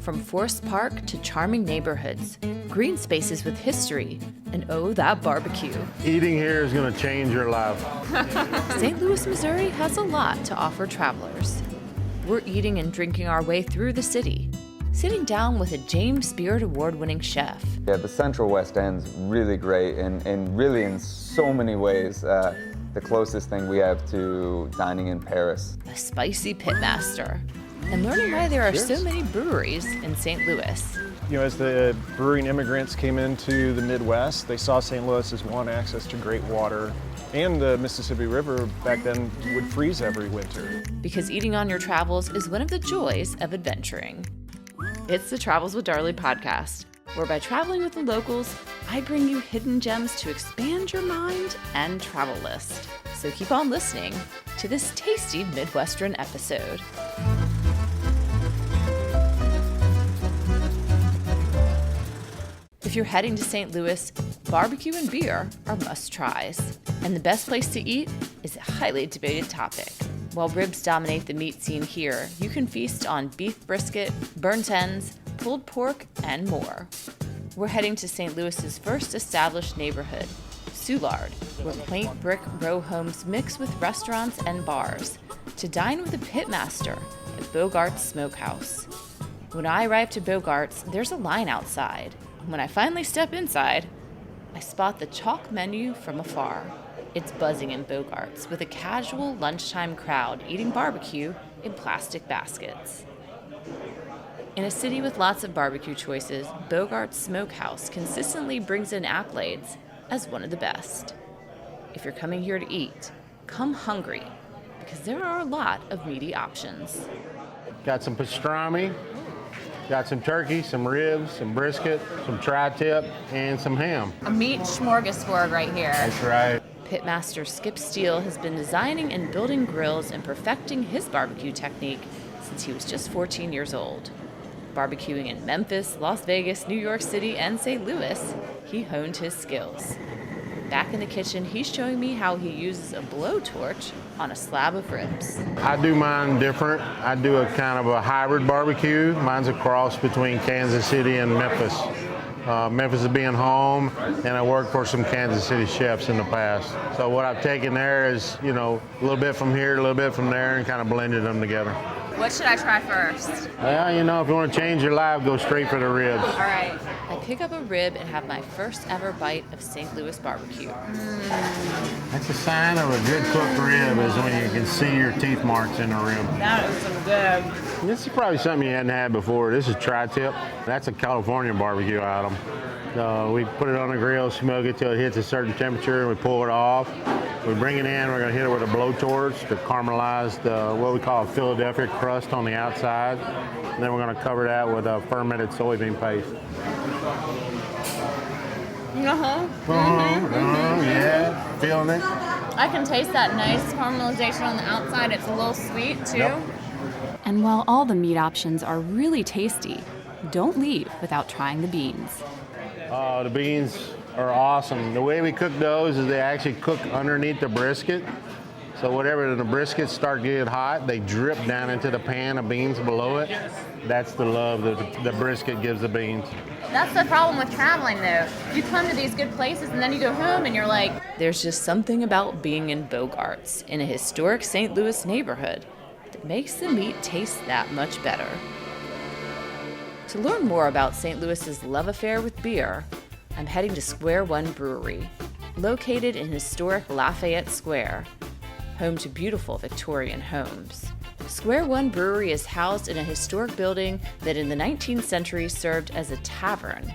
From Forest Park to charming neighborhoods, green spaces with history, and oh, that barbecue. Eating here is going to change your life. St. Louis, Missouri has a lot to offer travelers. We're eating and drinking our way through the city, sitting down with a James Beard Award-winning chef. Yeah, the Central West End's really great and really in so many ways. The closest thing we have to dining in Paris. A spicy pitmaster, and learning why there are so many breweries in St. Louis. You know, as the brewing immigrants came into the Midwest, they saw St. Louis as one, access to great water, and the Mississippi River back then would freeze every winter. Because eating on your travels is one of the joys of adventuring. It's the Travels with Darley podcast, where by traveling with the locals, I bring you hidden gems to expand your mind and travel list. So keep on listening to this tasty Midwestern episode. If you're heading to St. Louis, barbecue and beer are must-tries. And the best place to eat is a highly debated topic. While ribs dominate the meat scene here, you can feast on beef brisket, burnt ends, pulled pork, and more. We're heading to St. Louis's first established neighborhood, Soulard, where quaint brick row homes mix with restaurants and bars, to dine with a pitmaster at Bogart's Smokehouse. When I arrive to Bogart's, there's a line outside. When I finally step inside, I spot the chalk menu from afar. It's buzzing in Bogart's with a casual lunchtime crowd eating barbecue in plastic baskets. In a city with lots of barbecue choices, Bogart's Smokehouse consistently brings in accolades as one of the best. If you're coming here to eat, come hungry, because there are a lot of meaty options. Got some pastrami, got some turkey, some ribs, some brisket, some tri-tip, and some ham. A meat smorgasbord right here. That's right. Pitmaster Skip Steele has been designing and building grills and perfecting his barbecue technique since he was just 14 years old. Barbecuing in Memphis, Las Vegas, New York City, and St. Louis, he honed his skills. Back in the kitchen, he's showing me how he uses a blowtorch on a slab of ribs. I do mine different. I do a kind of a hybrid barbecue. Mine's a cross between Kansas City and Memphis. Memphis is being home, and I worked for some Kansas City chefs in the past. So what I've taken there is, you know, a little bit from here, a little bit from there, and kind of blended them together. What should I try first? Well, you know, if you want to change your life, go straight for the ribs. All right. I pick up a rib and have my first ever bite of St. Louis barbecue. That's a sign of a good cooked rib is when you can see your teeth marks in the rib. That is some good. This is probably something you hadn't had before. This is tri-tip. That's a California barbecue item. We put it on the grill, smoke it till it hits a certain temperature, and we pull it off. We bring it in, we're going to hit it with a blowtorch to caramelize what we call a Philadelphia crust on the outside. And then we're going to cover that with a fermented soybean paste. Yeah, feeling it? I can taste that nice caramelization on the outside. It's a little sweet too. Yep. And while all the meat options are really tasty, don't leave without trying the beans. The beans are awesome. The way we cook those is they actually cook underneath the brisket. So whatever the briskets start getting hot, they drip down into the pan of beans below it. That's the love that the brisket gives the beans. That's the problem with traveling though. You come to these good places and then you go home and you're like, There's just something about being in Bogart's, in a historic St. Louis neighborhood, that makes the meat taste that much better. To learn more about St. Louis's love affair with beer, I'm heading to Square One Brewery, located in historic Lafayette Square, home to beautiful Victorian homes. Square One Brewery is housed in a historic building that in the 19th century served as a tavern,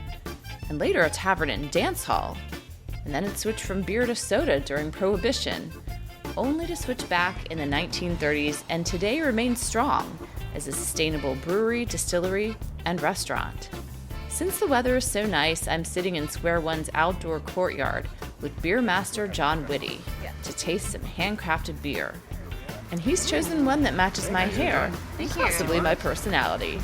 and later a tavern and dance hall. And then it switched from beer to soda during Prohibition, only to switch back in the 1930s and today remains strong as a sustainable brewery, distillery, and restaurant. Since the weather is so nice, I'm sitting in Square One's outdoor courtyard with brewmaster John Witte to taste some handcrafted beer. And he's chosen one that matches my hair, and possibly my personality.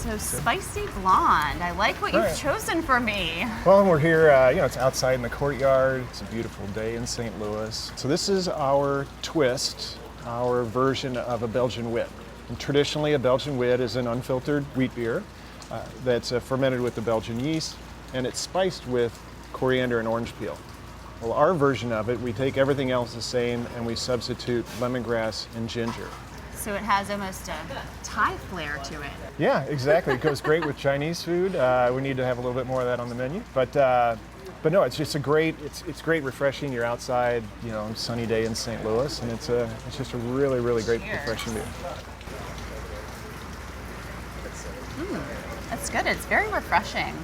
so spicy blonde. I like what you've chosen for me. Well, we're here, it's outside in the courtyard. It's a beautiful day in St. Louis. So this is our twist, our version of a Belgian Wit. And traditionally, a Belgian Wit is an unfiltered wheat beer. that's fermented with the Belgian yeast, and it's spiced with coriander and orange peel. Well, our version of it, we take everything else the same and we substitute lemongrass and ginger. So it has almost a Thai flair to it. Yeah, exactly. It goes great with Chinese food. We need to have a little bit more of that on the menu. But no, it's just it's great, refreshing. You're outside, sunny day in St. Louis, and it's just a really, really great, refreshing beer. That's good. It's very refreshing.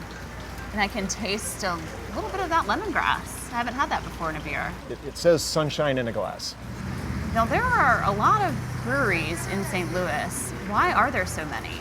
And I can taste a little bit of that lemongrass. I haven't had that before in a beer. It says sunshine in a glass. Now, there are a lot of breweries in St. Louis. Why are there so many?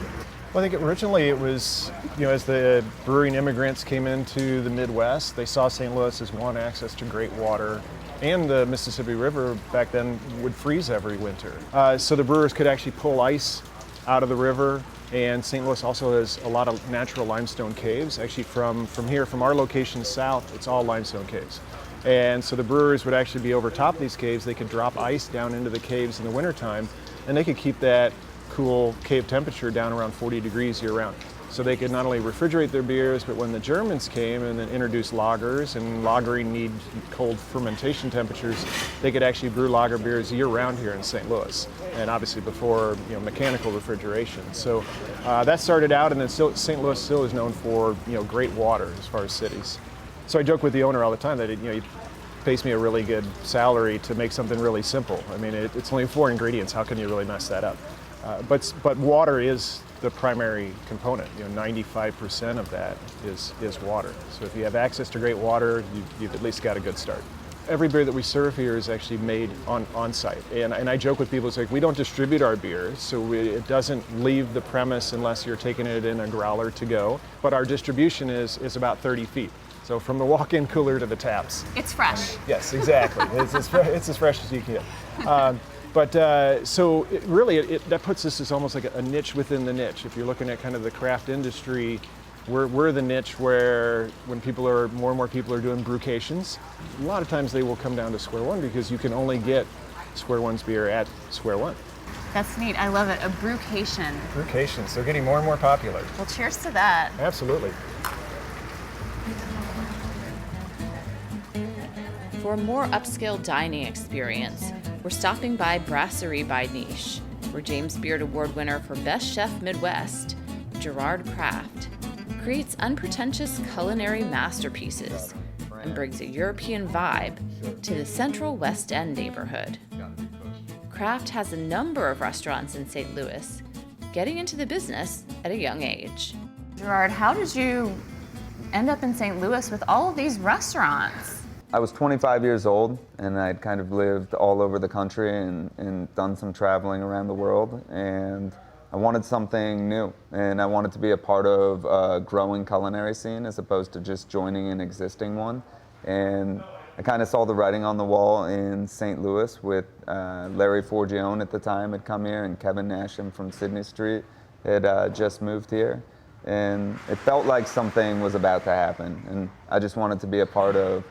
Well, I think originally it was, as the brewing immigrants came into the Midwest, they saw St. Louis as one, access to great water, and the Mississippi River back then would freeze every winter. So the brewers could actually pull ice out of the river, and St. Louis also has a lot of natural limestone caves. Actually, from our location south, it's all limestone caves. And so the brewers would actually be over top of these caves. They could drop ice down into the caves in the wintertime, and they could keep that cool cave temperature down around 40 degrees year round. So they could not only refrigerate their beers, but when the Germans came and then introduced lagers, and lagering need cold fermentation temperatures, they could actually brew lager beers year round here in St. Louis. And obviously before mechanical refrigeration. So that started out, and then St. Louis still is known for great water as far as cities. So I joke with the owner all the time that he pays me a really good salary to make something really simple. I mean, it's only 4 ingredients. How can you really mess that up? But water is the primary component. 95% of that is water. So if you have access to great water, you've at least got a good start. Every beer that we serve here is actually made on site. And I joke with people, it's like, we don't distribute our beers, so it doesn't leave the premise unless you're taking it in a growler to go. But our distribution is about 30 feet. So from the walk-in cooler to the taps. It's fresh. Yes, exactly. It's as fresh as you can get. So that puts us as almost like a niche within the niche. If you're looking at kind of the craft industry, we're the niche where when more and more people are doing brewcations, a lot of times they will come down to Square One because you can only get Square One's beer at Square One. That's neat. I love it. A brewcation. Brewcations, so getting more and more popular. Well, cheers to that. Absolutely. For a more upscale dining experience, we're stopping by Brasserie by Niche, where James Beard Award winner for Best Chef Midwest, Gerard Craft, creates unpretentious culinary masterpieces and brings a European vibe to the central West End neighborhood. Craft has a number of restaurants in St. Louis, getting into the business at a young age. Gerard, how did you end up in St. Louis with all of these restaurants? I was 25 years old, and I'd kind of lived all over the country and done some traveling around the world, and I wanted something new, and I wanted to be a part of a growing culinary scene as opposed to just joining an existing one. And I kind of saw the writing on the wall in St. Louis with Larry Forgione at the time had come here, and Kevin Nasham from Sydney Street had just moved here. And it felt like something was about to happen, and I just wanted to be a part of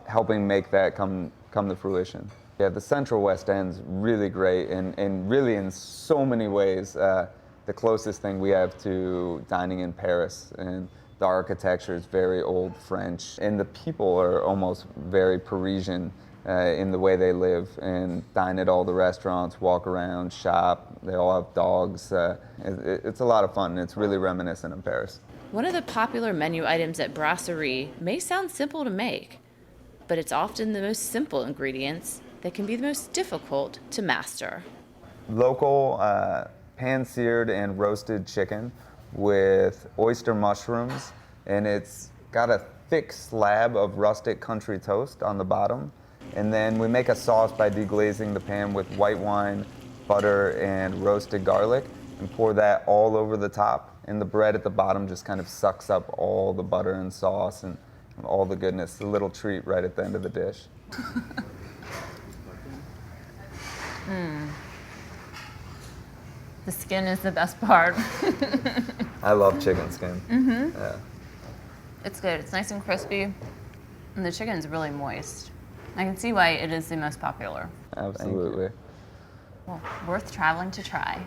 helping make that come to fruition. Yeah, the Central West End's really great, and really in so many ways, the closest thing we have to dining in Paris. And the architecture is very old French, and the people are almost very Parisian in the way they live and dine at all the restaurants, walk around, shop. They all have dogs. It's a lot of fun, and it's really reminiscent of Paris. One of the popular menu items at Brasserie may sound simple to make, but it's often the most simple ingredients that can be the most difficult to master. Local pan-seared and roasted chicken with oyster mushrooms, and it's got a thick slab of rustic country toast on the bottom. And then we make a sauce by deglazing the pan with white wine, butter, and roasted garlic, and pour that all over the top. And the bread at the bottom just kind of sucks up all the butter and sauce and all the goodness. A little treat right at the end of the dish. The skin is the best part. I love chicken skin. Mm-hmm. Yeah. It's good. It's nice and crispy, and the chicken's really moist. I can see why it is the most popular. Absolutely. Well, worth traveling to try.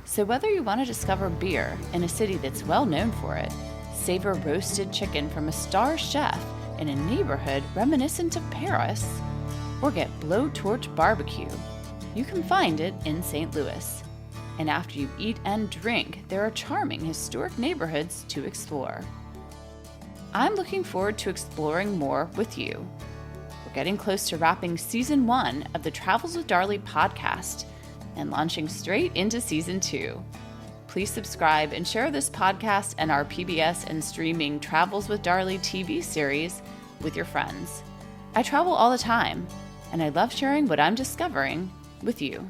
So whether you want to discover beer in a city that's well known for it, savor roasted chicken from a star chef in a neighborhood reminiscent of Paris, or get blowtorch barbecue, you can find it in St. Louis. And after you eat and drink, there are charming historic neighborhoods to explore. I'm looking forward to exploring more with you. We're getting close to wrapping Season 1 of the Travels with Darley podcast and launching straight into Season 2. Please subscribe and share this podcast and our PBS and streaming Travels with Darley TV series with your friends. I travel all the time, and I love sharing what I'm discovering with you.